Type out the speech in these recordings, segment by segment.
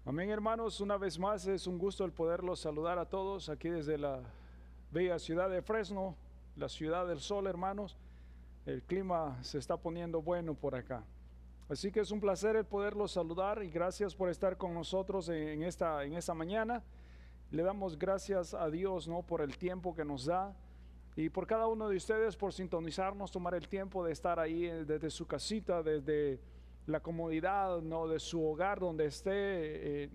Amén, hermanos. Una vez más es un gusto el poderlos saludar a todos aquí desde la bella ciudad de Fresno, la ciudad del sol, hermanos. El clima se está poniendo bueno por acá. Así que es un placer el poderlos saludar y gracias por estar con nosotros en esta mañana. Le damos gracias a Dios, ¿no?, por el tiempo que nos da y por cada uno de ustedes por sintonizarnos, tomar el tiempo de estar ahí desde su casita, desde la comodidad, ¿no?, de su hogar, donde esté,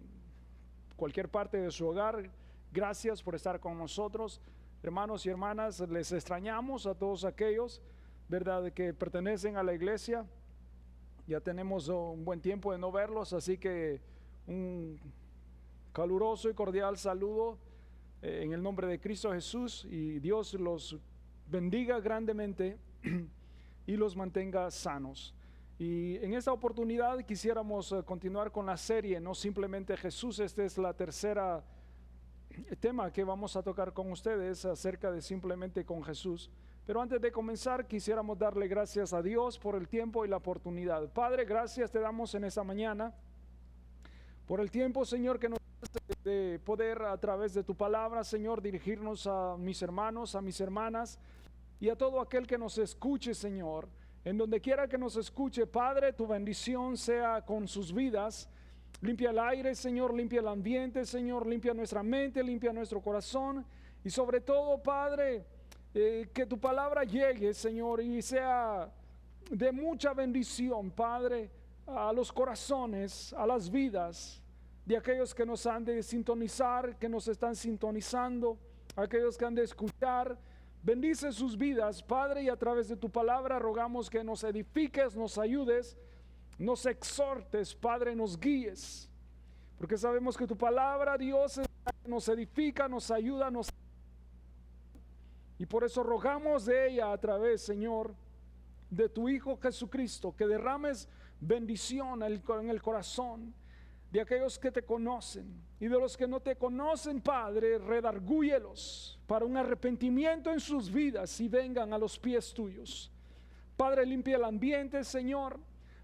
cualquier parte de su hogar. Gracias por estar con nosotros, hermanos y hermanas. Les extrañamos a todos aquellos, ¿verdad?, que pertenecen a la iglesia. Ya tenemos un buen tiempo de no verlos, así que un caluroso y cordial saludo en el nombre de Cristo Jesús, y Dios los bendiga grandemente y los mantenga sanos. Y en esta oportunidad quisiéramos continuar con la serie, no simplemente Jesús. Este es la tercera tema que vamos a tocar con ustedes acerca de simplemente con Jesús. Pero antes de comenzar quisiéramos darle gracias a Dios por el tiempo y la oportunidad. Padre, gracias te damos en esta mañana por el tiempo, Señor, que nos das de poder a través de tu palabra, Señor, dirigirnos a mis hermanos, a mis hermanas y a todo aquel que nos escuche, Señor. En donde quiera que nos escuche, Padre, tu bendición sea con sus vidas. Limpia el aire, Señor, limpia el ambiente, Señor, limpia nuestra mente, limpia nuestro corazón. Y sobre todo, Padre, que tu palabra llegue, Señor, y sea de mucha bendición, Padre, a los corazones, a las vidas de aquellos que nos han de sintonizar, que nos están sintonizando, aquellos que han de escuchar. Bendice sus vidas, Padre, y a través de tu palabra rogamos que nos edifiques, nos ayudes, nos exhortes, Padre, nos guíes, porque sabemos que tu palabra, Dios, nos edifica, nos ayuda, y por eso rogamos de ella a través, Señor, de tu Hijo Jesucristo, que derrames bendición en el corazón de aquellos que te conocen, y de los que no te conocen, Padre, redargúyelos para un arrepentimiento en sus vidas y vengan a los pies tuyos. Padre, limpia el ambiente, Señor,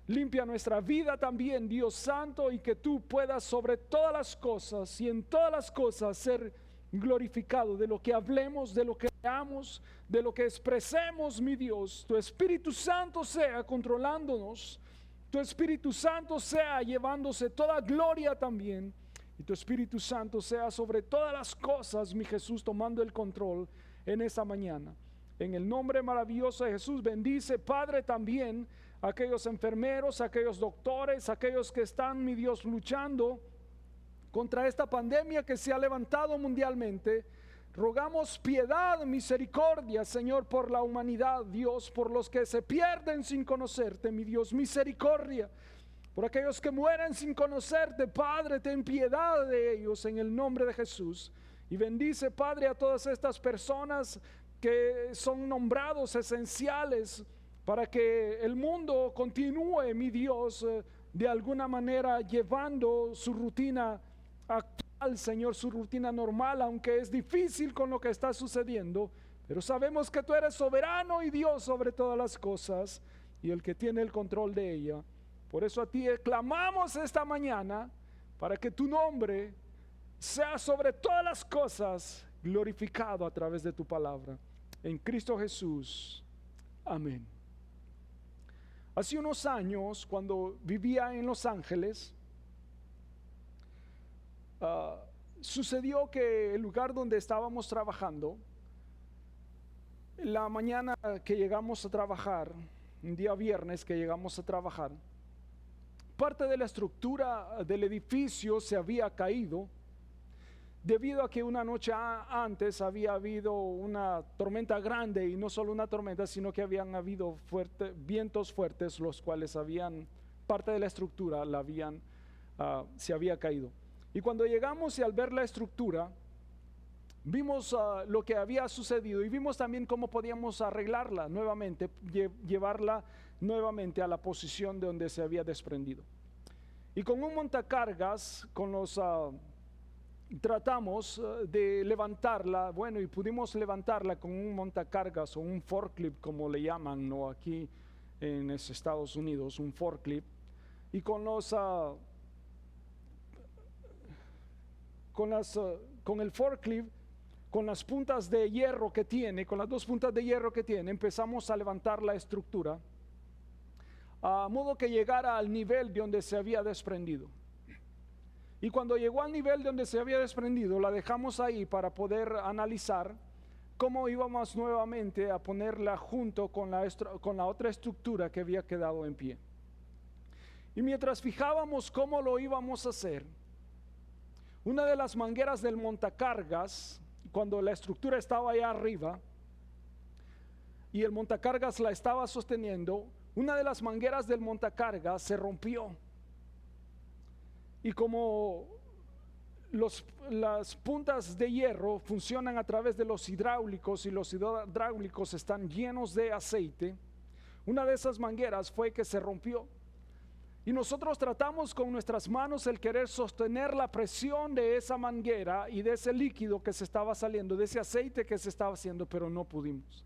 limpia nuestra vida también, Dios Santo, y que tú puedas sobre todas las cosas y en todas las cosas ser glorificado. De lo que hablemos, de lo que veamos, de lo que expresemos, mi Dios, tu Espíritu Santo sea controlándonos, tu Espíritu Santo sea llevándose toda gloria también, y tu Espíritu Santo sea sobre todas las cosas, mi Jesús, tomando el control en esta mañana. En el nombre maravilloso de Jesús, bendice, Padre, también a aquellos enfermeros, a aquellos doctores, a aquellos que están, mi Dios, luchando contra esta pandemia que se ha levantado mundialmente. Rogamos piedad, misericordia, Señor, por la humanidad, Dios, por los que se pierden sin conocerte, mi Dios, misericordia. Por aquellos que mueren sin conocerte, Padre, ten piedad de ellos en el nombre de Jesús. Y bendice, Padre, a todas estas personas que son nombrados esenciales para que el mundo continúe, mi Dios, de alguna manera llevando su rutina actual, Señor, su rutina normal, aunque es difícil con lo que está sucediendo, pero sabemos que tú eres soberano y Dios sobre todas las cosas y el que tiene el control de ella. Por eso a ti clamamos esta mañana para que tu nombre sea sobre todas las cosas glorificado a través de tu palabra. En Cristo Jesús. Amén. Hace unos años, cuando vivía en Los Ángeles, sucedió que el lugar donde estábamos trabajando, la mañana que llegamos a trabajar, un día viernes que llegamos a trabajar, parte de la estructura del edificio se había caído debido a que una noche antes había habido una tormenta grande, y no solo una tormenta, sino que habían habido vientos fuertes, los cuales parte de la estructura se había caído. Y cuando llegamos y al ver la estructura, vimos lo que había sucedido y vimos también cómo podíamos arreglarla nuevamente, llevarla nuevamente a la posición de donde se había desprendido. Y con un montacargas, tratamos de levantarla, bueno, y pudimos levantarla con un montacargas o un forklift, como le llaman, ¿no?, aquí en Estados Unidos, un forklift. Y con los con el forklift, con las puntas de hierro que tiene, con las dos puntas de hierro que tiene, empezamos a levantar la estructura, a modo que llegara al nivel de donde se había desprendido. Y cuando llegó al nivel de donde se había desprendido, la dejamos ahí para poder analizar cómo íbamos nuevamente a ponerla junto con la otra estructura que había quedado en pie. Y mientras fijábamos cómo lo íbamos a hacer, una de las mangueras del montacargas, cuando la estructura estaba allá arriba y el montacargas la estaba sosteniendo, una de las mangueras del montacargas se rompió. Y como las puntas de hierro funcionan a través de los hidráulicos y los hidráulicos están llenos de aceite, una de esas mangueras fue que se rompió. Y nosotros tratamos con nuestras manos el querer sostener la presión de esa manguera y de ese líquido que se estaba saliendo, de ese aceite que se estaba haciendo, pero no pudimos.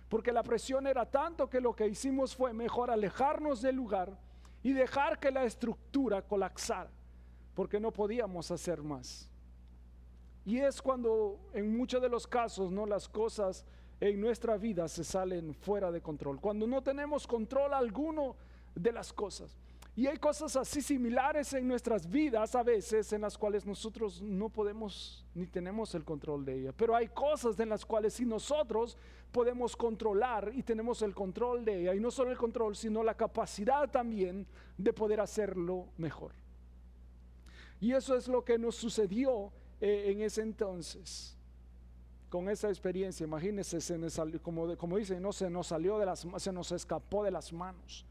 Porque la presión era tanto que lo que hicimos fue mejor alejarnos del lugar y dejar que la estructura colapsara, porque no podíamos hacer más. Y es cuando en muchos de los casos, ¿no?, las cosas en nuestra vida se salen fuera de control. Cuando no tenemos control alguno de las cosas. Y hay cosas así similares en nuestras vidas a veces en las cuales nosotros no podemos ni tenemos el control de ellas. Pero hay cosas en las cuales sí nosotros podemos controlar y tenemos el control de ellas. Y no solo el control, sino la capacidad también de poder hacerlo mejor. Y eso es lo que nos sucedió en ese entonces. Con esa experiencia, imagínense, como dicen, no se nos salió se nos escapó de las manos.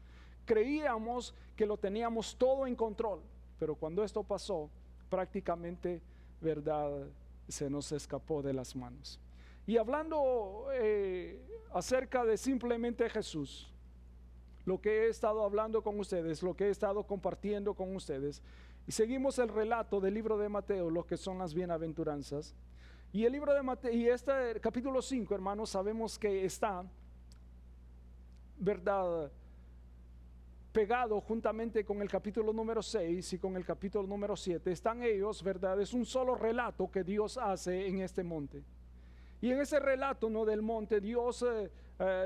Creíamos que lo teníamos todo en control, pero cuando esto pasó, prácticamente, verdad, se nos escapó de las manos. Y hablando acerca de simplemente Jesús, lo que he estado hablando con ustedes, lo que he estado compartiendo con ustedes, y seguimos el relato del libro de Mateo, lo que son las bienaventuranzas. Y el libro de Mateo, y este capítulo 5, hermanos, sabemos que está, verdad, pegado juntamente con el capítulo número 6 y con el capítulo número 7. Están ellos, verdad, es un solo relato que Dios hace en este monte. Y en ese relato, ¿no?, del monte, Dios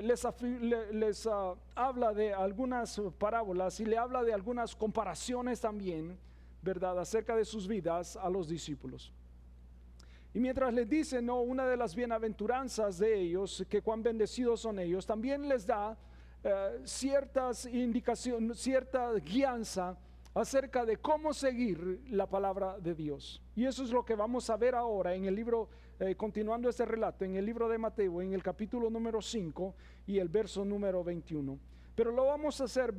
les habla de algunas parábolas y le habla de algunas comparaciones también, verdad, acerca de sus vidas a los discípulos. Y mientras les dice, no, una de las bienaventuranzas de ellos, que cuán bendecidos son ellos, también les da ciertas indicaciones, cierta guianza acerca de cómo seguir la palabra de Dios. Y eso es lo que vamos a ver ahora en el libro, continuando este relato, en el libro de Mateo, en el capítulo número 5 y el verso número 21. Pero lo vamos a hacer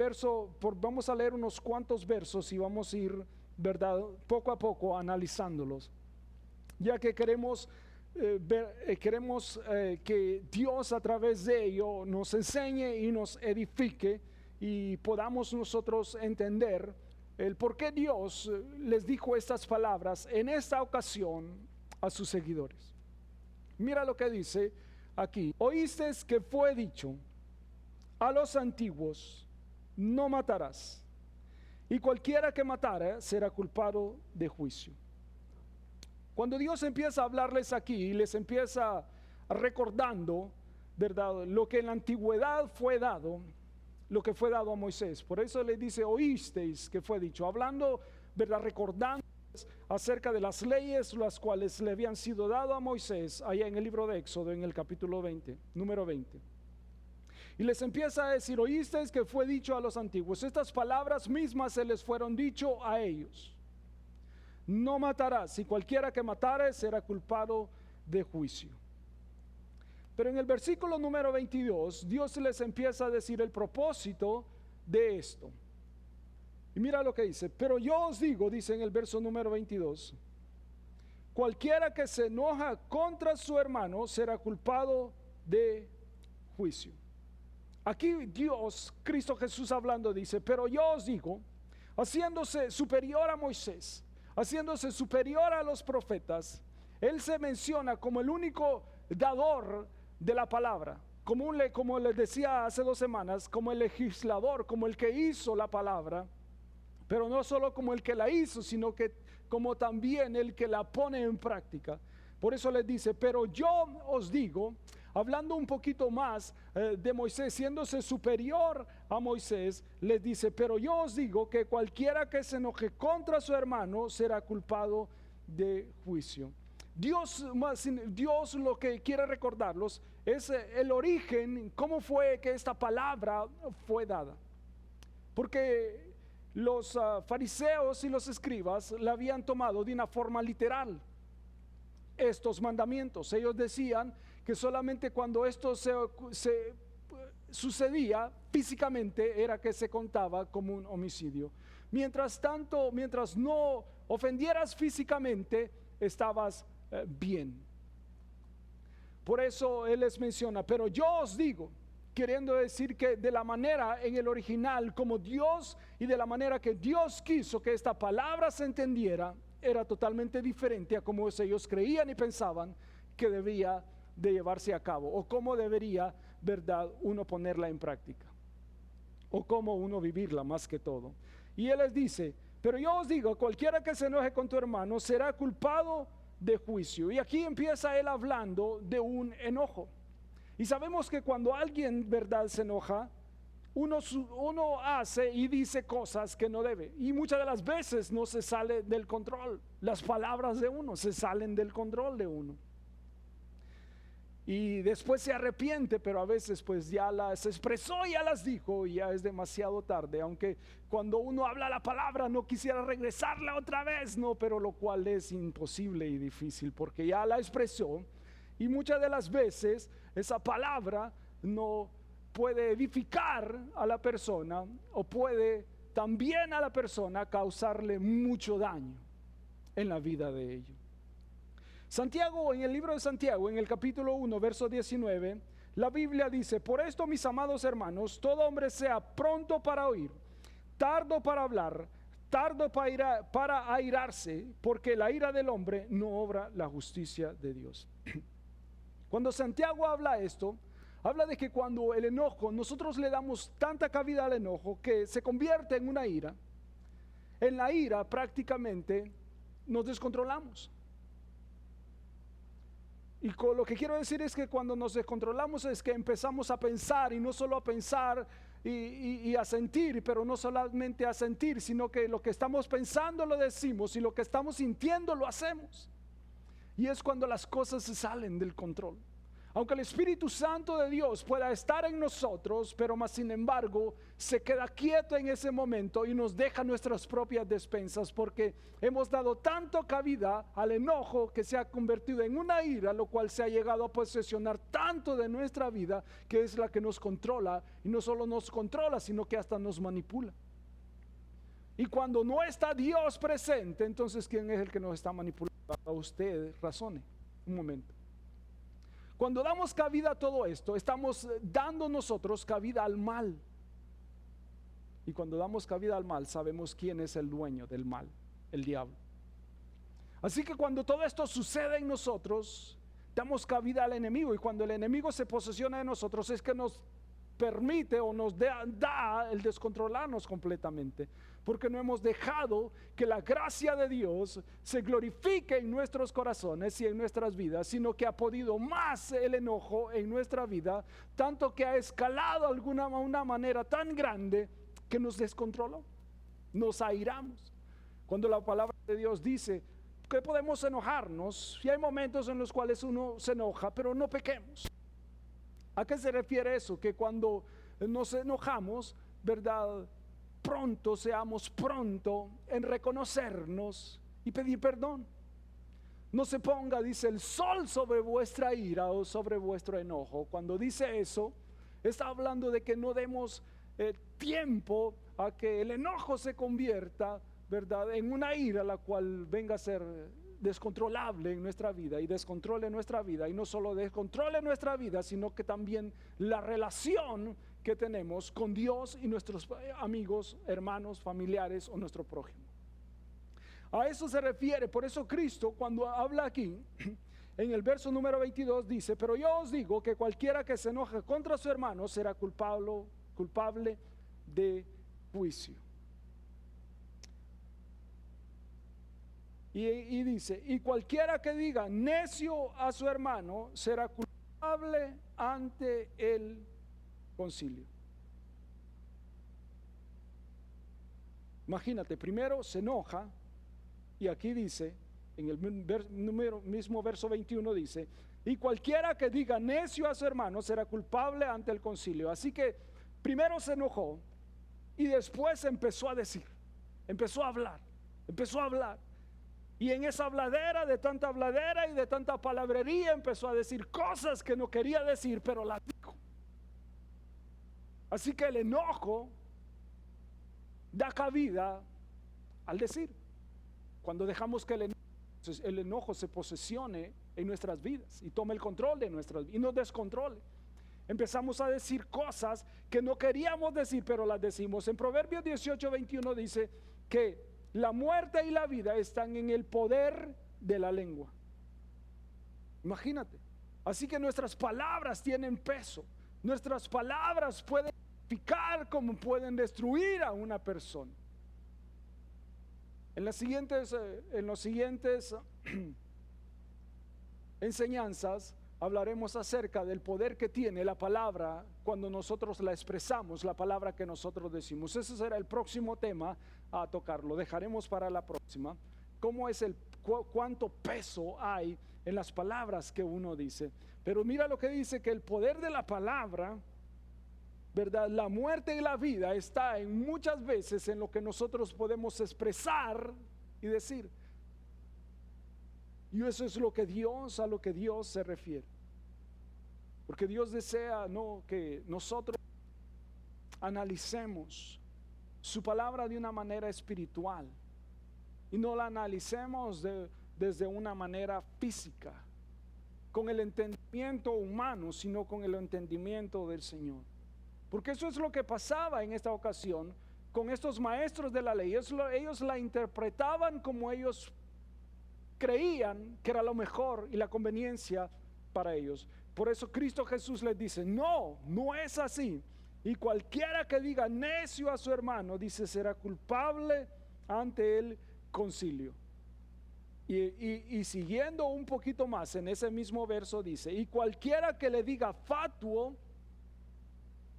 vamos a leer unos cuantos versos y vamos a ir, verdad, poco a poco analizándolos, ya que queremos que Dios a través de ello nos enseñe y nos edifique y podamos nosotros entender el por qué Dios les dijo estas palabras en esta ocasión a sus seguidores. Mira lo que dice aquí: oísteis que fue dicho a los antiguos, no matarás, y cualquiera que matara será culpado de juicio. Cuando Dios empieza a hablarles aquí y les empieza recordando, ¿verdad?, lo que en la antigüedad fue dado, lo que fue dado a Moisés. Por eso le dice, oísteis que fue dicho, hablando, ¿verdad?, recordando acerca de las leyes las cuales le habían sido dado a Moisés allá en el libro de Éxodo, en el capítulo 20, número 20. Y les empieza a decir, oísteis que fue dicho a los antiguos. Estas palabras mismas se les fueron dicho a ellos. No matarás, y cualquiera que matare será culpado de juicio. Pero en el versículo número 22, Dios les empieza a decir el propósito de esto. Y mira lo que dice: pero yo os digo, dice en el verso número 22, cualquiera que se enoja contra su hermano será culpado de juicio. Aquí Dios, Cristo Jesús hablando, dice, pero yo os digo, haciéndose superior a Moisés, haciéndose superior a los profetas, Él se menciona como el único dador de la palabra, como les decía hace 2 semanas, como el legislador, como el que hizo la palabra, Pero no solo como el que la hizo, sino que como también el que la pone en práctica. Por eso les dice, pero yo os digo, hablando un poquito más de Moisés, siéndose superior a Moisés, les dice, pero yo os digo que cualquiera que se enoje contra su hermano será culpado de juicio. Dios lo que quiere recordarlos es el origen, cómo fue que esta palabra fue dada. Porque los fariseos y los escribas la habían tomado de una forma literal, estos mandamientos. Ellos decían que solamente cuando esto se sucedía físicamente era que se contaba como un homicidio. Mientras tanto, mientras no ofendieras físicamente, estabas bien. Por eso él les menciona, pero yo os digo, queriendo decir que de la manera en el original como Dios y de la manera que Dios quiso que esta palabra se entendiera, era totalmente diferente a como ellos creían y pensaban que debía de llevarse a cabo, o cómo debería, verdad, uno ponerla en práctica, o cómo uno vivirla más que todo. Y él les dice, pero yo os digo, cualquiera que se enoje con tu hermano será culpado de juicio. Y aquí empieza él hablando de un enojo. Y sabemos que cuando alguien, verdad, se enoja, uno hace y dice cosas que no debe. Y muchas de las veces no se sale del control. Las palabras de uno se salen del control de uno. Y después se arrepiente, pero a veces pues ya las expresó, ya las dijo y ya es demasiado tarde. Aunque cuando uno habla la palabra no quisiera regresarla otra vez, no, pero lo cual es imposible y difícil porque ya la expresó. Y muchas de las veces esa palabra no puede edificar a la persona o puede también a la persona causarle mucho daño en la vida de ellos. Santiago, en el libro de Santiago, en el capítulo 1, verso 19, la Biblia dice, por esto, mis amados hermanos, todo hombre sea pronto para oír, tardo para hablar, tardo para airarse, porque la ira del hombre no obra la justicia de Dios. Cuando Santiago habla esto, habla de que cuando el enojo, nosotros le damos tanta cabida al enojo que se convierte en una ira. En la ira prácticamente nos descontrolamos. Y lo que quiero decir es que cuando nos descontrolamos es que empezamos a pensar y no solo a pensar y a sentir, pero no solamente a sentir, sino que lo que estamos pensando lo decimos y lo que estamos sintiendo lo hacemos. Y es cuando las cosas se salen del control. Aunque el Espíritu Santo de Dios pueda estar en nosotros, pero más sin embargo se queda quieto en ese momento y nos deja nuestras propias despensas porque hemos dado tanto cabida al enojo que se ha convertido en una ira, lo cual se ha llegado a posesionar tanto de nuestra vida que es la que nos controla y no solo nos controla, sino que hasta nos manipula. Y cuando no está Dios presente, entonces ¿quién es el que nos está manipulando? A usted razone un momento. Cuando damos cabida a todo esto, estamos dando nosotros cabida al mal. Y cuando damos cabida al mal, sabemos quién es el dueño del mal, el diablo. Así que cuando todo esto sucede en nosotros, damos cabida al enemigo. Y cuando el enemigo se posesiona de nosotros, es que nos permite o nos da el descontrolarnos completamente, porque no hemos dejado que la gracia de Dios se glorifique en nuestros corazones y en nuestras vidas, sino que ha podido más el enojo en nuestra vida, tanto que ha escalado de una manera tan grande que nos descontroló, nos airamos. Cuando la palabra de Dios dice que podemos enojarnos, y hay momentos en los cuales uno se enoja, pero no pequemos. ¿A qué se refiere eso? Que cuando nos enojamos, ¿verdad? Seamos pronto en reconocernos y pedir perdón. No se ponga, dice, el sol sobre vuestra ira o sobre vuestro enojo. Cuando dice eso, está hablando de que no demos tiempo a que el enojo se convierta, ¿verdad?, en una ira la cual venga a ser descontrolable en nuestra vida y descontrole nuestra vida, y no solo descontrole nuestra vida, sino que también la relación que tenemos con Dios y nuestros amigos, hermanos, familiares o nuestro prójimo. A eso se refiere. Por eso Cristo, cuando habla aquí en el verso número 22, dice, pero yo os digo que cualquiera que se enoje contra su hermano será culpable de juicio. Y dice, y cualquiera que diga necio a su hermano será culpable ante el concilio. Imagínate, primero se enoja, y aquí dice, en el mismo verso 21 dice, y cualquiera que diga necio a su hermano será culpable ante el concilio. Así que primero se enojó y después empezó a decir, empezó a hablar. Y en esa habladera, de tanta habladera y de tanta palabrería, empezó a decir cosas que no quería decir, pero las dijo. Así que el enojo da cabida al decir. Cuando dejamos que el enojo se posesione en nuestras vidas y tome el control de nuestras vidas y nos descontrole, empezamos a decir cosas que no queríamos decir, pero las decimos. En Proverbios 18:21 dice que la muerte y la vida están en el poder de la lengua. Imagínate. Así que nuestras palabras tienen peso. Nuestras palabras pueden edificar como pueden destruir a una persona. En los siguientes enseñanzas hablaremos acerca del poder que tiene la palabra cuando nosotros la expresamos, la palabra que nosotros decimos. Ese será el próximo tema a tocarlo. Dejaremos para la próxima cómo es cuánto peso hay en las palabras que uno dice. Pero mira lo que dice, que el poder de la palabra, ¿verdad? La muerte y la vida está en muchas veces en lo que nosotros podemos expresar y decir. Y eso es a lo que Dios se refiere. Porque Dios desea que nosotros analicemos su palabra de una manera espiritual y no la analicemos desde una manera física, con el entendimiento humano, sino con el entendimiento del Señor. Porque eso es lo que pasaba en esta ocasión con estos maestros de la ley. Ellos la interpretaban como ellos creían que era lo mejor y la conveniencia para ellos. Por eso Cristo Jesús les dice, no es así. Y cualquiera que diga necio a su hermano, dice, será culpable ante el concilio. Y siguiendo un poquito más en ese mismo verso dice, y cualquiera que le diga fatuo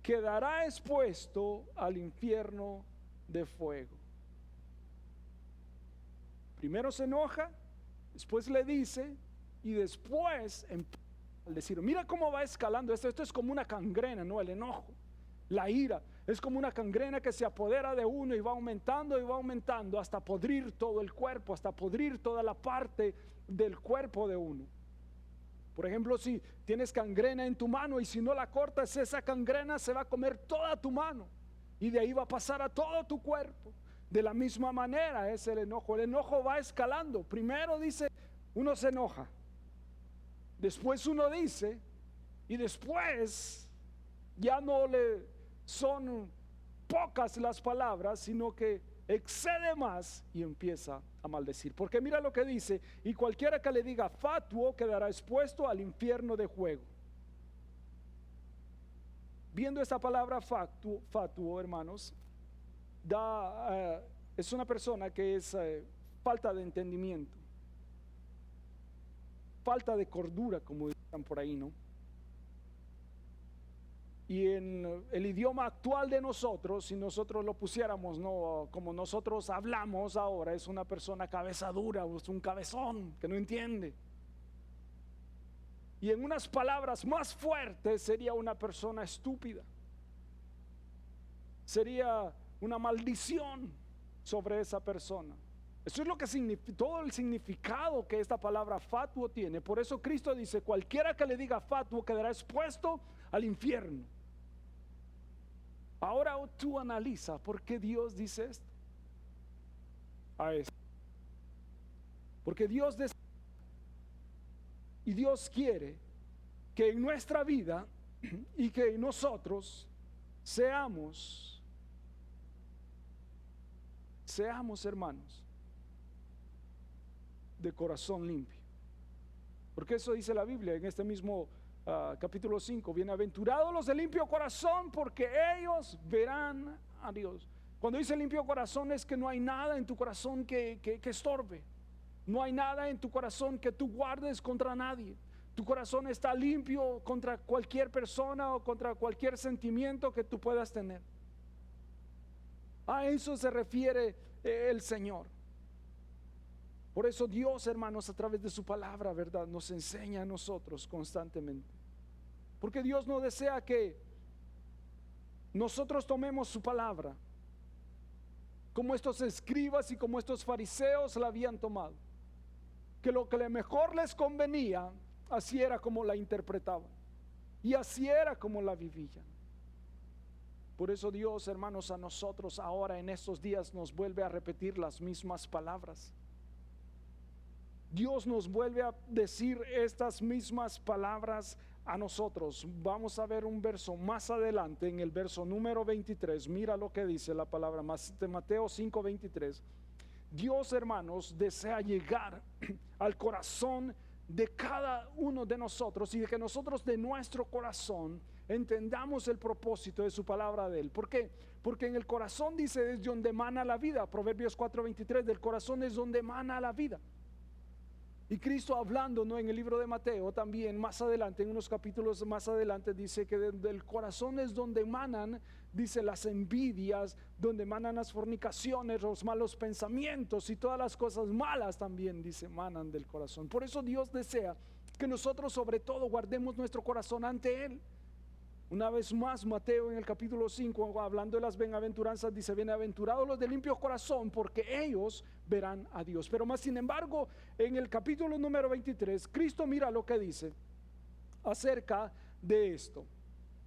quedará expuesto al infierno de fuego. Primero se enoja, después le dice, y después al decir, mira cómo va escalando esto es como una gangrena, ¿no? El enojo, la ira, es como una gangrena que se apodera de uno y va aumentando hasta podrir todo el cuerpo, hasta podrir toda la parte del cuerpo de uno. Por ejemplo, si tienes gangrena en tu mano y si no la cortas, esa gangrena se va a comer toda tu mano y de ahí va a pasar a todo tu cuerpo. De la misma manera es el enojo va escalando. Primero dice, uno se enoja, después uno dice, y después ya no le son pocas las palabras, sino que excede más y empieza a maldecir. Porque mira lo que dice, y cualquiera que le diga fatuo quedará expuesto al infierno de fuego. Viendo esta palabra fatuo, hermanos, es una persona que es falta de entendimiento, falta de cordura, como dicen por ahí, ¿no? Y en el idioma actual de nosotros, si nosotros lo pusiéramos, ¿no?, como nosotros hablamos ahora, es una persona cabeza dura, es un cabezón que no entiende. Y en unas palabras más fuertes sería una persona estúpida. Sería una maldición sobre esa persona. Eso es lo que significa, todo el significado que esta palabra fatuo tiene. Por eso Cristo dice, cualquiera que le diga fatuo quedará expuesto al infierno. Ahora tú analiza por qué Dios dice esto. Porque Dios desea y Dios quiere que en nuestra vida y que nosotros seamos hermanos de corazón limpio. Porque eso dice la Biblia en este mismo capítulo 5, bienaventurados los de limpio corazón, porque ellos verán a Dios. Cuando dice limpio corazón es que no hay nada en tu corazón que estorbe. No hay nada en tu corazón que tú guardes contra nadie. Tu corazón está limpio contra cualquier persona o contra cualquier sentimiento que tú puedas tener. A eso se refiere el Señor. Por eso Dios, hermanos, a través de su palabra, ¿verdad?, nos enseña a nosotros constantemente. Porque Dios no desea que nosotros tomemos su palabra como estos escribas y como estos fariseos la habían tomado. Que lo que mejor les convenía, así era como la interpretaban. Y así era como la vivían. Por eso Dios, hermanos, a nosotros ahora en estos días nos vuelve a repetir las mismas palabras. Dios nos vuelve a decir estas mismas palabras a nosotros. Vamos a ver un verso más adelante, en el verso número 23. Mira lo que dice la palabra de Mateo 5:23. Dios, hermanos, desea llegar al corazón de cada uno de nosotros y de que nosotros de nuestro corazón entendamos el propósito de su palabra de Él. ¿Por qué? Porque en el corazón, dice, es donde emana la vida. Proverbios 4:23, del corazón es donde emana la vida. Y Cristo hablando, ¿no?, en el libro de Mateo también más adelante, en unos capítulos más adelante, dice que del corazón es donde emanan, dice, las envidias, donde emanan las fornicaciones, los malos pensamientos y todas las cosas malas también, dice, emanan del corazón. Por eso Dios desea que nosotros sobre todo guardemos nuestro corazón ante Él. Una vez más, Mateo en el capítulo 5, hablando de las bienaventuranzas, dice, bienaventurados los de limpio corazón, porque ellos verán a Dios. Pero más sin embargo, en el capítulo número 23, Cristo mira lo que dice acerca de esto.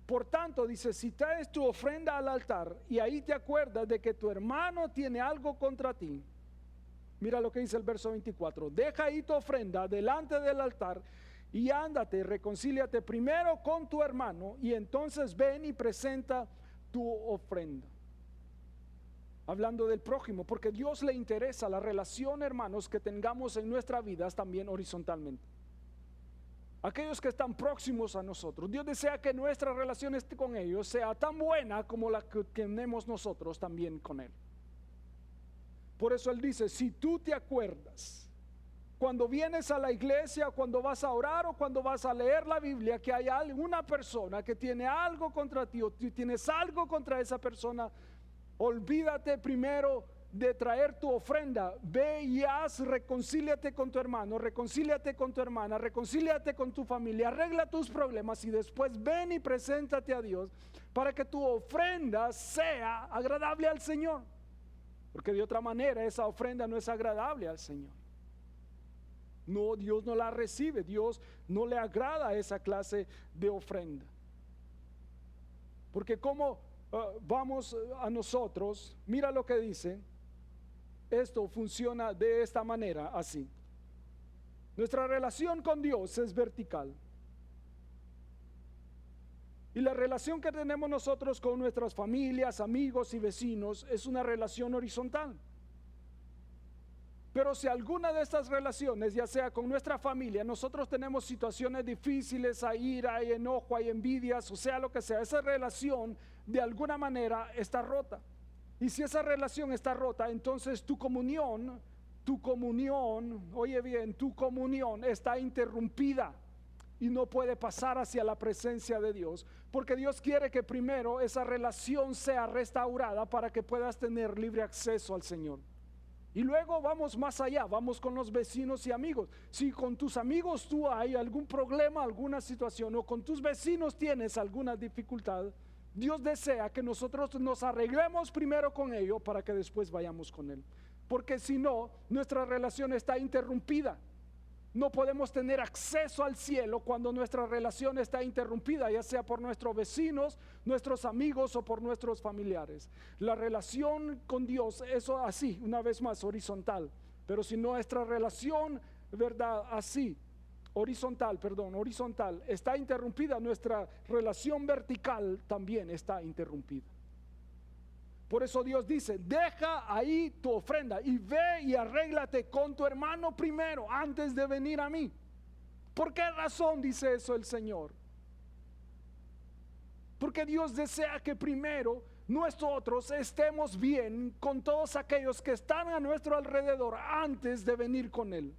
Por tanto, dice, si traes tu ofrenda al altar y ahí te acuerdas de que tu hermano tiene algo contra ti, mira lo que dice el verso 24, deja ahí tu ofrenda delante del altar y ándate, reconcíliate primero con tu hermano y entonces ven y presenta tu ofrenda. Hablando del prójimo, porque Dios le interesa la relación, hermanos, que tengamos en nuestras vidas también horizontalmente. Aquellos que están próximos a nosotros, Dios desea que nuestra relación con ellos sea tan buena como la que tenemos nosotros también con Él. Por eso Él dice, si tú te acuerdas, cuando vienes a la iglesia, cuando vas a orar o cuando vas a leer la Biblia, que hay alguna persona que tiene algo contra ti o tú tienes algo contra esa persona, olvídate primero de traer tu ofrenda. Ve y reconcíliate con tu hermano, reconcíliate con tu hermana, reconcíliate con tu familia, arregla tus problemas y después ven y preséntate a Dios para que tu ofrenda sea agradable al Señor. Porque de otra manera esa ofrenda no es agradable al Señor. No, Dios no la recibe, Dios no le agrada esa clase de ofrenda. Porque como vamos a nosotros, mira lo que dice, esto funciona de esta manera, así. Nuestra relación con Dios es vertical. Y la relación que tenemos nosotros con nuestras familias, amigos y vecinos es una relación horizontal. Pero si alguna de estas relaciones, ya sea con nuestra familia, nosotros tenemos situaciones difíciles, hay ira, hay enojo, hay envidias, o sea lo que sea, esa relación de alguna manera está rota. Y si esa relación está rota, entonces tu comunión, oye bien, tu comunión está interrumpida y no puede pasar hacia la presencia de Dios. Porque Dios quiere que primero esa relación sea restaurada para que puedas tener libre acceso al Señor. Y luego vamos más allá, vamos con los vecinos y amigos. Si con tus amigos tú hay algún problema, alguna situación, o con tus vecinos tienes alguna dificultad, Dios desea que nosotros nos arreglemos primero con ellos para que después vayamos con Él. Porque si no, nuestra relación está interrumpida. No podemos tener acceso al cielo cuando nuestra relación está interrumpida, ya sea por nuestros vecinos, nuestros amigos o por nuestros familiares. La relación con Dios, eso así, una vez más, horizontal. Pero si nuestra relación, ¿verdad? Así, horizontal, está interrumpida, nuestra relación vertical también está interrumpida. Por eso Dios dice, deja ahí tu ofrenda y ve y arréglate con tu hermano primero antes de venir a mí. ¿Por qué razón dice eso el Señor? Porque Dios desea que primero nosotros estemos bien con todos aquellos que están a nuestro alrededor antes de venir con Él.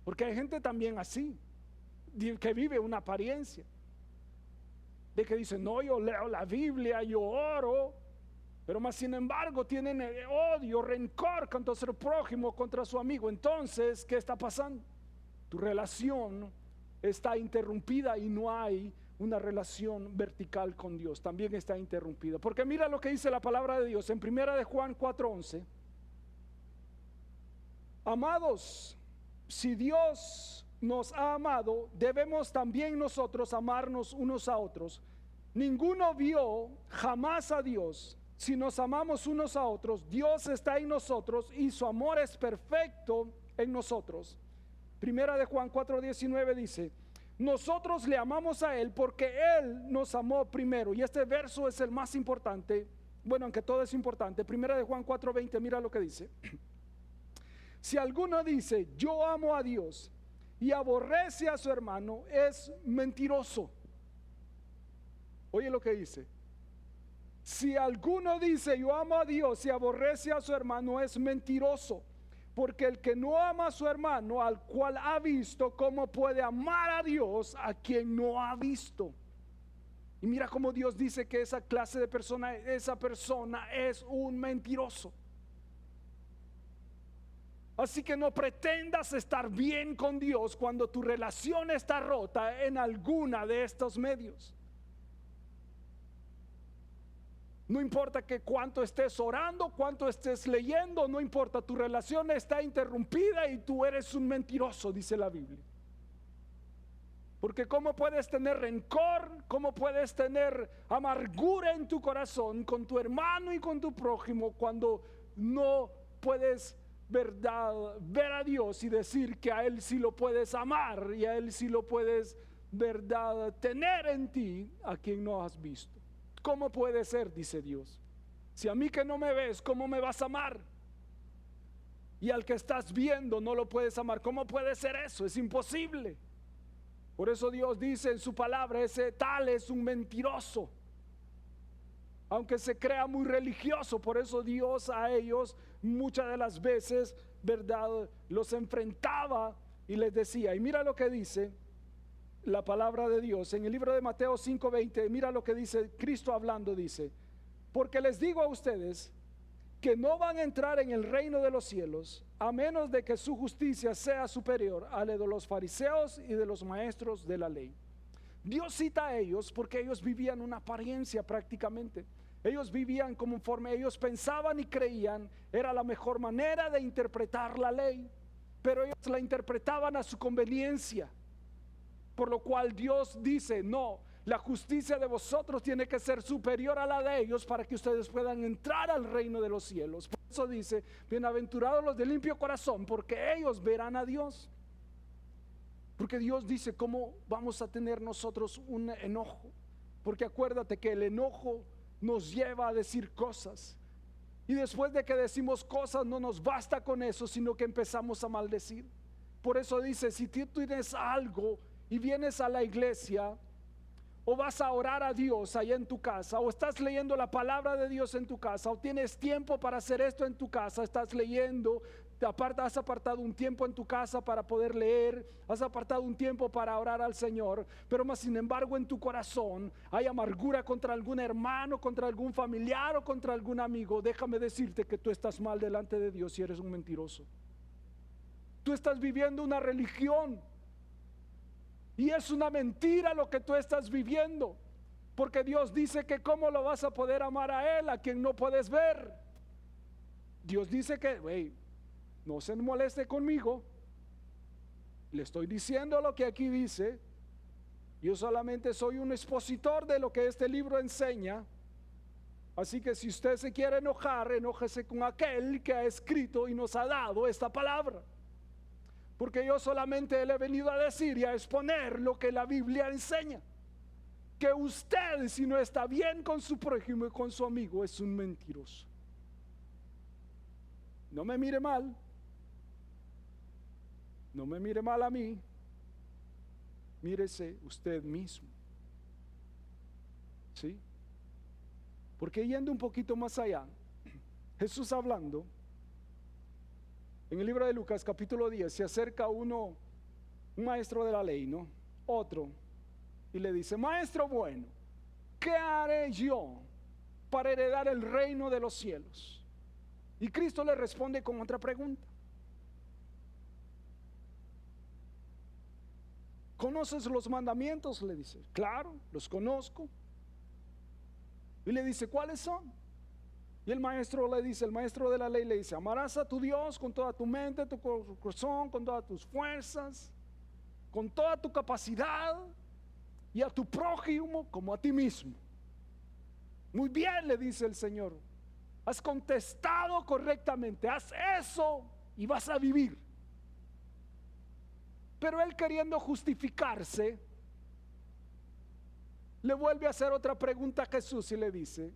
Porque hay gente también así, que vive una apariencia, de que dice, no, yo leo la Biblia, yo oro, pero más sin embargo tienen odio, rencor contra su prójimo, contra su amigo. Entonces, ¿qué está pasando? Tu relación está interrumpida y no hay una relación vertical con Dios. También está interrumpida. Porque mira lo que dice la palabra de Dios en 1 Juan 4:11. Amados, si Dios nos ha amado, debemos también nosotros amarnos unos a otros. Ninguno vio jamás a Dios. Si nos amamos unos a otros, Dios está en nosotros y su amor es perfecto en nosotros. 1 Juan 4:19 dice, nosotros le amamos a Él porque Él nos amó primero. Y este verso es el más importante, bueno, aunque todo es importante. 1 Juan 4:20, mira lo que dice. Si alguno dice, yo amo a Dios y aborrece a su hermano, es mentiroso. Oye lo que dice. Si alguno dice, yo amo a Dios y aborrece a su hermano, es mentiroso. Porque el que no ama a su hermano, al cual ha visto, ¿cómo puede amar a Dios a quien no ha visto? Y mira cómo Dios dice que esa clase de persona, esa persona es un mentiroso. Así que no pretendas estar bien con Dios cuando tu relación está rota en alguna de estos medios. No importa que cuánto estés orando, cuánto estés leyendo, no importa, tu relación está interrumpida y tú eres un mentiroso, dice la Biblia. Porque ¿cómo puedes tener rencor? ¿Cómo puedes tener amargura en tu corazón con tu hermano y con tu prójimo cuando no puedes, verdad, ver a Dios y decir que a Él sí lo puedes amar y a Él sí lo puedes, verdad, tener en ti a quien no has visto? ¿Cómo puede ser? Dice Dios. Si a mí que no me ves, ¿cómo me vas a amar? Y al que estás viendo no lo puedes amar. ¿Cómo puede ser eso? Es imposible. Por eso Dios dice en su palabra, ese tal es un mentiroso. Aunque se crea muy religioso, por eso Dios a ellos muchas de las veces, verdad, los enfrentaba y les decía. Y mira lo que dice la palabra de Dios en el libro de Mateo 5:20. Mira lo que dice Cristo hablando, dice, porque les digo a ustedes que no van a entrar en el reino de los cielos a menos de que su justicia sea superior a la de los fariseos y de los maestros de la ley. Dios cita a ellos porque ellos vivían una apariencia prácticamente. Ellos vivían conforme ellos pensaban y creían era la mejor manera de interpretar la ley, pero ellos la interpretaban a su conveniencia. Por lo cual Dios dice, no, la justicia de vosotros tiene que ser superior a la de ellos para que ustedes puedan entrar al reino de los cielos. Por eso dice, bienaventurados los de limpio corazón, porque ellos verán a Dios. Porque Dios dice, ¿cómo vamos a tener nosotros un enojo? Porque acuérdate que el enojo nos lleva a decir cosas. Y después de que decimos cosas, no nos basta con eso, sino que empezamos a maldecir. Por eso dice, si tú tienes algo y vienes a la iglesia, o vas a orar a Dios allá en tu casa, o estás leyendo la palabra de Dios en tu casa, o tienes tiempo para hacer esto en tu casa, estás leyendo, has apartado un tiempo en tu casa para poder leer, has apartado un tiempo para orar al Señor, pero más sin embargo en tu corazón hay amargura contra algún hermano, contra algún familiar o contra algún amigo, déjame decirte que tú estás mal delante de Dios y eres un mentiroso. Tú estás viviendo una religión. Y es una mentira lo que tú estás viviendo, porque Dios dice que cómo lo vas a poder amar a Él, a quien no puedes ver. Dios dice que, no se moleste conmigo, le estoy diciendo lo que aquí dice, yo solamente soy un expositor de lo que este libro enseña. Así que si usted se quiere enojar, enójese con aquel que ha escrito y nos ha dado esta palabra. Porque yo solamente le he venido a decir y a exponer lo que la Biblia enseña. Que usted, si no está bien con su prójimo y con su amigo, es un mentiroso. No me mire mal. No me mire mal a mí. Mírese usted mismo. ¿Sí? Porque yendo un poquito más allá, Jesús hablando, en el libro de Lucas capítulo 10, se acerca un maestro de la ley, ¿no? Otro, y le dice: maestro bueno, ¿qué haré yo para heredar el reino de los cielos? Y Cristo le responde con otra pregunta: ¿conoces los mandamientos? Le dice. Claro, los conozco. Y le dice: ¿cuáles son? Y el maestro de la ley le dice: amarás a tu Dios con toda tu mente, tu corazón, con todas tus fuerzas, con toda tu capacidad, y a tu prójimo como a ti mismo. Muy bien, le dice el Señor, has contestado correctamente, haz eso y vas a vivir. Pero él, queriendo justificarse, le vuelve a hacer otra pregunta a Jesús y le dice: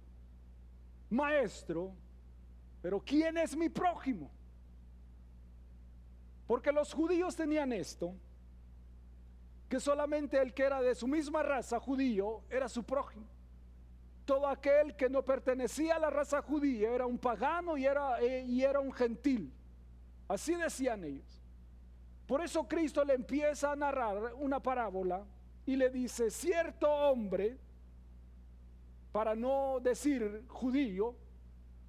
maestro, pero ¿quién es mi prójimo? Porque los judíos tenían esto, que solamente el que era de su misma raza, judío, era su prójimo. Todo aquel que no pertenecía a la raza judía era un pagano y era un gentil. Así decían ellos. Por eso Cristo le empieza a narrar una parábola y le dice: cierto hombre, para no decir judío,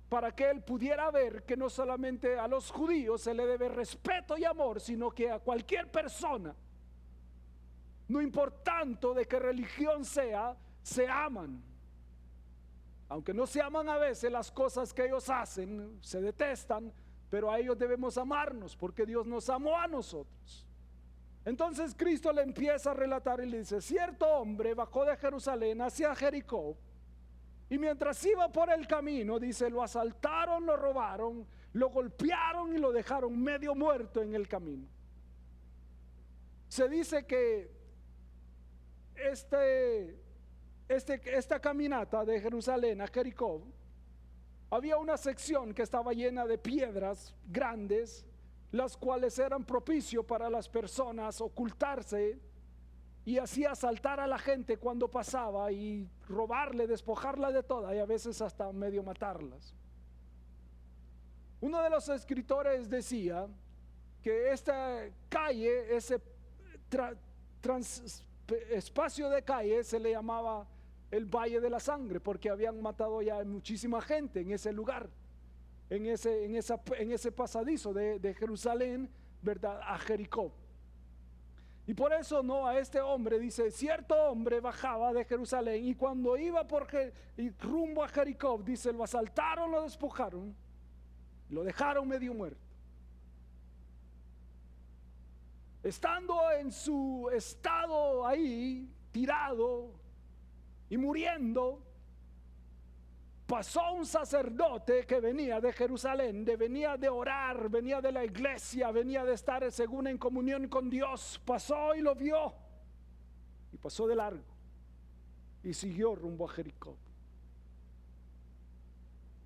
para que él pudiera ver que no solamente a los judíos se le debe respeto y amor, sino que a cualquier persona, no importando de qué religión sea, se aman. Aunque no se aman a veces las cosas que ellos hacen, se detestan, pero a ellos debemos amarnos porque Dios nos amó a nosotros. Entonces Cristo le empieza a relatar y le dice: cierto hombre bajó de Jerusalén hacia Jericó, y mientras iba por el camino, dice, lo asaltaron, lo robaron, lo golpearon y lo dejaron medio muerto en el camino. Se dice que esta caminata de Jerusalén a Jericó, había una sección que estaba llena de piedras grandes, las cuales eran propicio para las personas ocultarse y así asaltar a la gente cuando pasaba y robarle, despojarla de toda y a veces hasta medio matarlas. Uno de los escritores decía que esta calle, ese espacio de calle, se le llamaba el Valle de la Sangre, porque habían matado ya muchísima gente en ese lugar, en ese pasadizo de Jerusalén, ¿verdad?, a Jericó. Y por eso a este hombre dice: cierto hombre bajaba de Jerusalén y cuando iba rumbo a Jericó, dice, lo asaltaron, lo despojaron, lo dejaron medio muerto. Estando en su estado ahí, tirado y muriendo, pasó un sacerdote que venía de Jerusalén, venía de orar, venía de la iglesia, venía de estar según en comunión con Dios. Pasó y lo vio y pasó de largo y siguió rumbo a Jericó.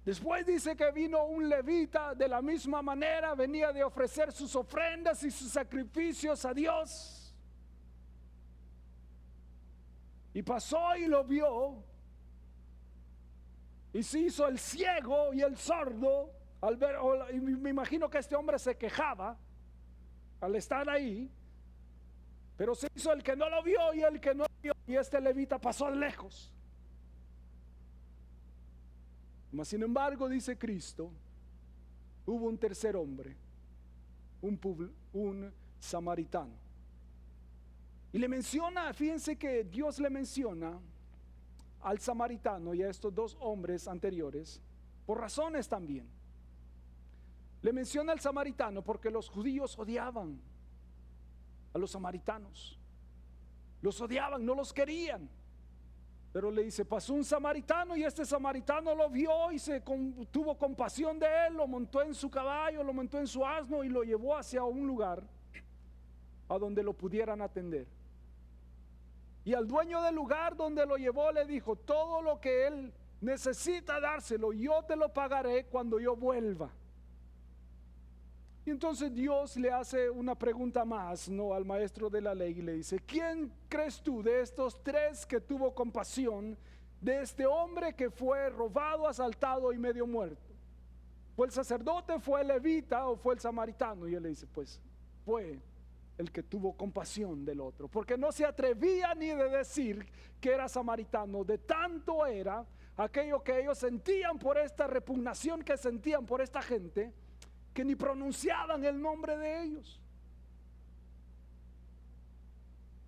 Después dice que vino un levita, de la misma manera venía de ofrecer sus ofrendas y sus sacrificios a Dios, y pasó y lo vio. Y se hizo el ciego y el sordo al ver, y me imagino que este hombre se quejaba al estar ahí, pero se hizo el que no lo vio y el que no lo vio, y este levita pasó de lejos. Mas sin embargo, dice Cristo, hubo un tercer hombre, un samaritano. Y le menciona, fíjense que Dios le menciona al samaritano y a estos dos hombres anteriores por razones también. Le menciona al samaritano porque los judíos odiaban a los samaritanos, los odiaban, no los querían. Pero le dice: pasó un samaritano y este samaritano lo vio y tuvo compasión de él, lo montó en su caballo, lo montó en su asno y lo llevó hacia un lugar a donde lo pudieran atender. Y al dueño del lugar donde lo llevó le dijo: todo lo que él necesita dárselo, yo te lo pagaré cuando yo vuelva. Y entonces Dios le hace una pregunta más, al maestro de la ley, y le dice: ¿quién crees tú de estos tres que tuvo compasión de este hombre que fue robado, asaltado y medio muerto? ¿Fue el sacerdote, fue el levita o fue el samaritano? Y él le dice, pues fue el que tuvo compasión del otro, porque no se atrevía ni de decir que era samaritano, de tanto era aquello que ellos sentían por esta repugnación que sentían por esta gente, que ni pronunciaban el nombre de ellos.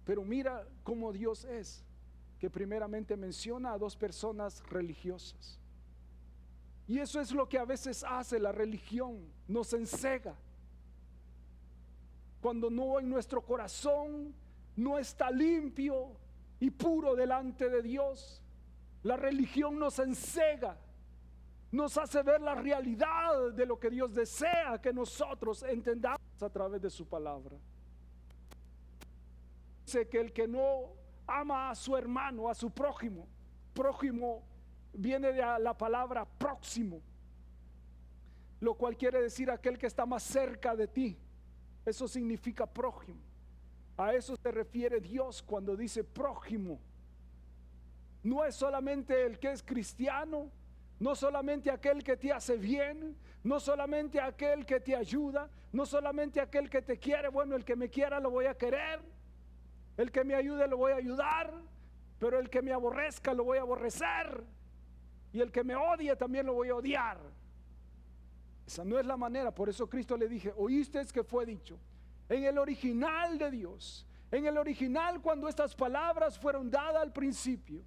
Pero mira cómo Dios es, que primeramente menciona a dos personas religiosas. Y eso es lo que a veces hace la religión, nos encega. Cuando no en nuestro corazón no está limpio y puro delante de Dios, la religión nos encega, nos hace ver la realidad de lo que Dios desea que nosotros entendamos a través de su palabra. Dice que el que no ama a su hermano, a su prójimo, prójimo viene de la palabra próximo, lo cual quiere decir aquel que está más cerca de ti. Eso significa prójimo. A eso se refiere Dios cuando dice prójimo. No es solamente el que es cristiano, no solamente aquel que te hace bien, no solamente aquel que te ayuda, no solamente aquel que te quiere. Bueno, el que me quiera lo voy a querer, el que me ayude lo voy a ayudar, pero el que me aborrezca lo voy a aborrecer, y el que me odie también lo voy a odiar. Esa no es la manera. Por eso Cristo le dije, oíste que fue dicho en el original de Dios, en el original, cuando estas palabras fueron dadas al principio,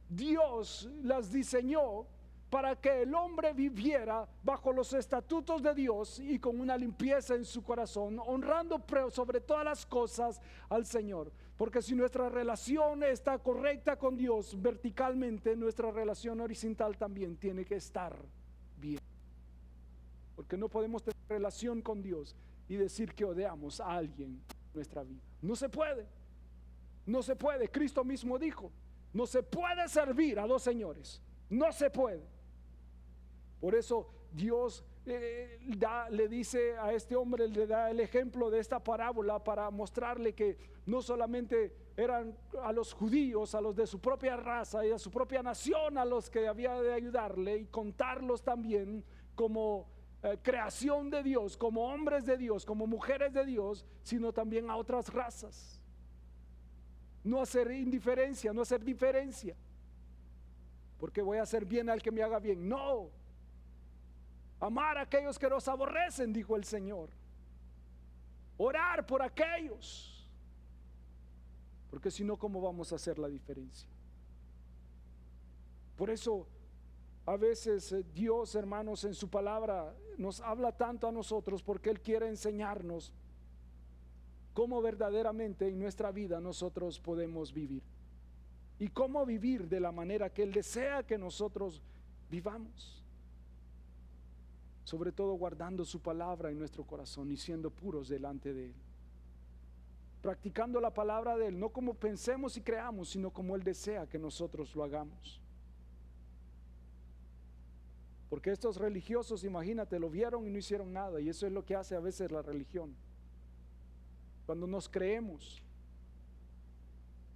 Dios las diseñó para que el hombre viviera bajo los estatutos de Dios y con una limpieza en su corazón, honrando sobre todas las cosas al Señor. Porque si nuestra relación está correcta con Dios verticalmente, nuestra relación horizontal también tiene que estar bien. Porque no podemos tener relación con Dios y decir que odiamos a alguien en nuestra vida. No se puede. No se puede. Cristo mismo dijo, no se puede servir a dos señores. No se puede. Por eso Dios le dice a este hombre, le da el ejemplo de esta parábola para mostrarle que no solamente eran a los judíos, a los de su propia raza y a su propia nación a los que había de ayudarle, y contarlos también como creación de Dios, como hombres de Dios, como mujeres de Dios, sino también a otras razas. No hacer indiferencia, no hacer diferencia, porque voy a hacer bien al que me haga bien. No, amar a aquellos que nos aborrecen, dijo el Señor. Orar por aquellos, porque si no, ¿cómo vamos a hacer la diferencia? Por eso a veces Dios, hermanos, en su palabra nos habla tanto a nosotros, porque Él quiere enseñarnos cómo verdaderamente en nuestra vida nosotros podemos vivir, y cómo vivir de la manera que Él desea que nosotros vivamos, sobre todo guardando su palabra en nuestro corazón y siendo puros delante de Él, practicando la palabra de Él, no como pensemos y creamos, sino como Él desea que nosotros lo hagamos. Porque estos religiosos, imagínate, lo vieron y no hicieron nada, y eso es lo que hace a veces la religión. Cuando nos creemos,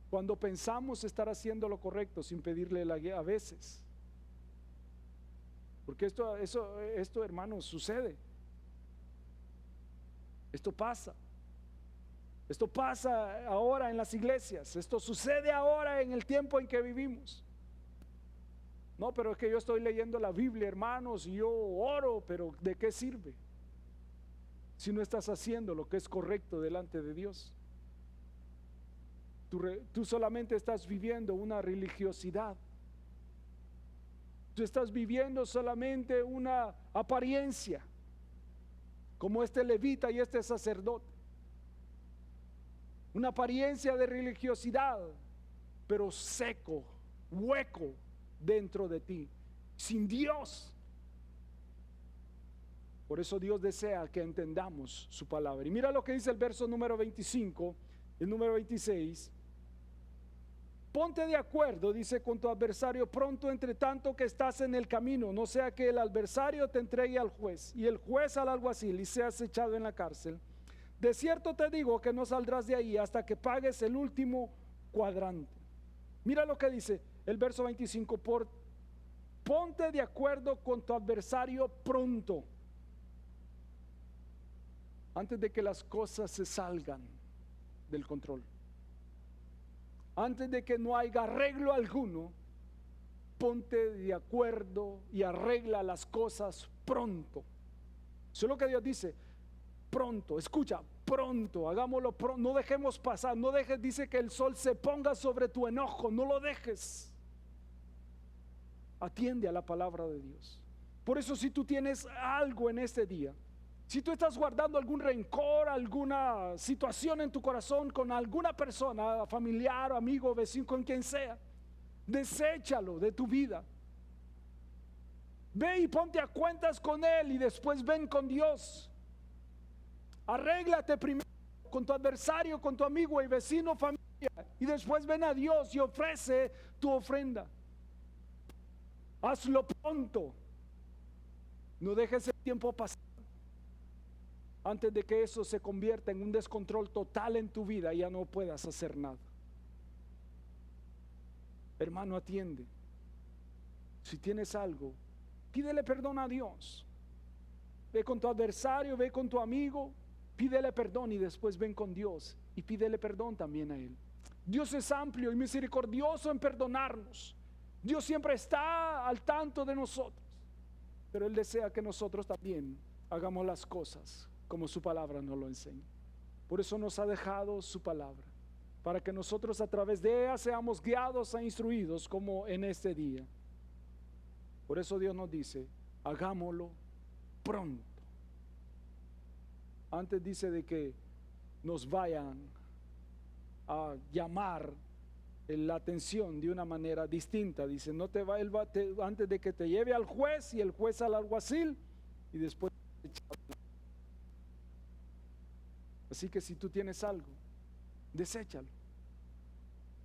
cuando pensamos estar haciendo lo correcto sin pedirle la guía a veces. Porque esto, hermanos, sucede. Esto pasa. Esto pasa ahora en las iglesias. Esto sucede ahora en el tiempo en que vivimos. No, pero es que yo estoy leyendo la Biblia, hermanos, y yo oro, pero ¿de qué sirve si no estás haciendo lo que es correcto delante de Dios? Tú solamente estás viviendo una religiosidad. Tú estás viviendo solamente una apariencia, como este levita y este sacerdote. Una apariencia de religiosidad, pero seco, hueco dentro de ti, sin Dios. Por eso Dios desea que entendamos su palabra. Y mira lo que dice el verso número 25, el número 26. Ponte de acuerdo, dice, con tu adversario pronto, entre tanto que estás en el camino, no sea que el adversario te entregue al juez y el juez al alguacil y seas echado en la cárcel. De cierto te digo que no saldrás de ahí hasta que pagues el último cuadrante. Mira lo que dice, el verso 25, ponte de acuerdo con tu adversario pronto, antes de que las cosas se salgan del control, antes de que no haya arreglo alguno. Ponte de acuerdo y arregla las cosas pronto. Eso es lo que Dios dice, pronto. Escucha, pronto, hagámoslo pronto. No dejemos pasar, no dejes, dice, que el sol se ponga sobre tu enojo, no lo dejes. Atiende a la palabra de Dios. Por eso, si tú tienes algo en este día, si tú estás guardando algún rencor, alguna situación en tu corazón con alguna persona, familiar, amigo, vecino, con quien sea, deséchalo de tu vida. Ve y ponte a cuentas con Él y después ven con Dios. Arréglate primero con tu adversario, con tu amigo y vecino, familia, y después ven a Dios y ofrece tu ofrenda. Hazlo pronto. No dejes el tiempo pasar antes de que eso se convierta en un descontrol total en tu vida y ya no puedas hacer nada. Hermano, atiende. Si tienes algo, pídele perdón a Dios. Ve con tu adversario, ve con tu amigo, pídele perdón y después ven con Dios y pídele perdón también a Él. Dios es amplio y misericordioso en perdonarnos. Dios siempre está al tanto de nosotros, pero Él desea que nosotros también hagamos las cosas como su palabra nos lo enseña. Por eso nos ha dejado su palabra, para que nosotros a través de ella seamos guiados e instruidos como en este día. Por eso Dios nos dice, hagámoslo pronto. Antes dice de que nos vayan a llamar la atención de una manera distinta. Dice, no te va, antes de que te lleve al juez y el juez al alguacil y después. Así que si tú tienes algo, deséchalo.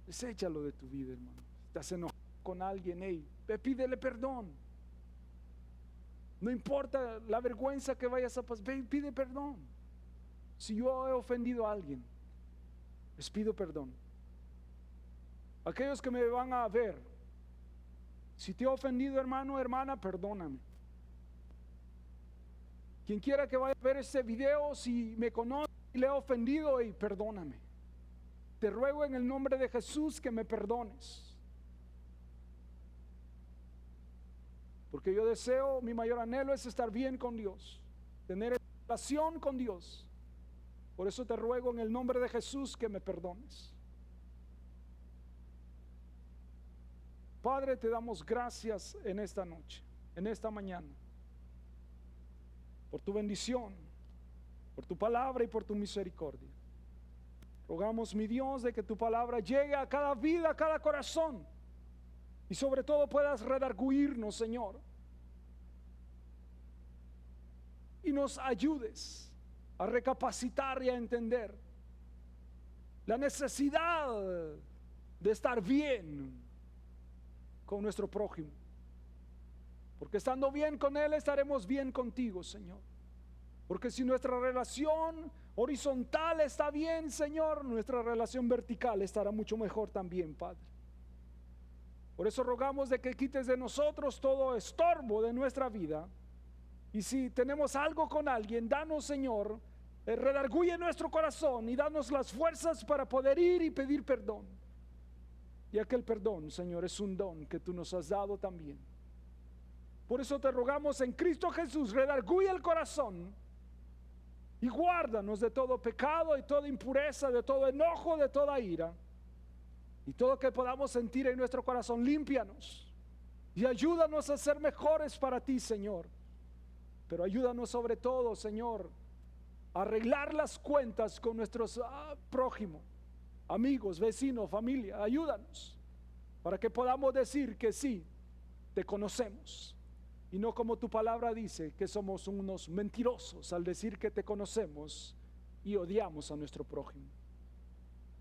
Deséchalo de tu vida, hermano. Estás enojado con alguien, pídele perdón. No importa la vergüenza que vayas a pasar, pide perdón. Si yo he ofendido a alguien, les pido perdón. Aquellos que me van a ver, si te he ofendido, hermano, hermana, perdóname. Quien quiera que vaya a ver este video, si me conoce y le he ofendido, perdóname. Te ruego en el nombre de Jesús que me perdones. Porque yo deseo, mi mayor anhelo es estar bien con Dios, tener relación con Dios. Por eso te ruego en el nombre de Jesús que me perdones. Padre, te damos gracias en esta noche, en esta mañana, por tu bendición, por tu palabra y por tu misericordia. Rogamos, mi Dios, de que tu palabra llegue a cada vida, a cada corazón, y sobre todo puedas redarguirnos, Señor, y nos ayudes a recapacitar y a entender la necesidad de estar bien con nuestro prójimo, porque estando bien con él estaremos bien contigo, Señor. Porque si nuestra relación horizontal está bien, Señor, nuestra relación vertical estará mucho mejor también, Padre. Por eso rogamos de que quites de nosotros todo estorbo de nuestra vida. Y si tenemos algo con alguien, danos, Señor, redarguye nuestro corazón y danos las fuerzas para poder ir y pedir perdón. Y aquel perdón, Señor, es un don que tú nos has dado también. Por eso te rogamos en Cristo Jesús, redarguye el corazón y guárdanos de todo pecado, de toda impureza, de todo enojo, de toda ira. Y todo que podamos sentir en nuestro corazón, límpianos y ayúdanos a ser mejores para ti, Señor. Pero ayúdanos sobre todo, Señor, a arreglar las cuentas con nuestros prójimos, amigos, vecinos, familia. Ayúdanos para que podamos decir que sí, te conocemos. Y no como tu palabra dice, que somos unos mentirosos al decir que te conocemos y odiamos a nuestro prójimo.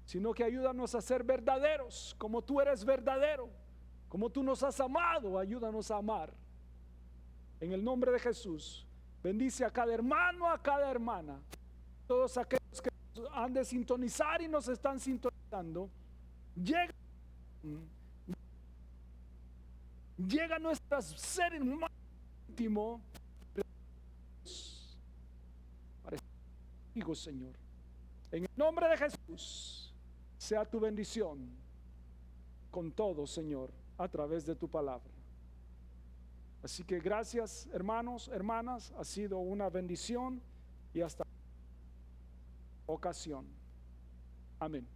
Sino que ayúdanos a ser verdaderos, como tú eres verdadero, como tú nos has amado, ayúdanos a amar. En el nombre de Jesús, bendice a cada hermano, a cada hermana, todos aquellos que han de sintonizar y nos están sintonizando. Llega llega a nuestro ser más íntimo. Para estar contigo, Señor. En el nombre de Jesús, sea tu bendición con todo, Señor, a través de tu palabra. Así que gracias, hermanos, hermanas, ha sido una bendición y hasta ocasión. Amén.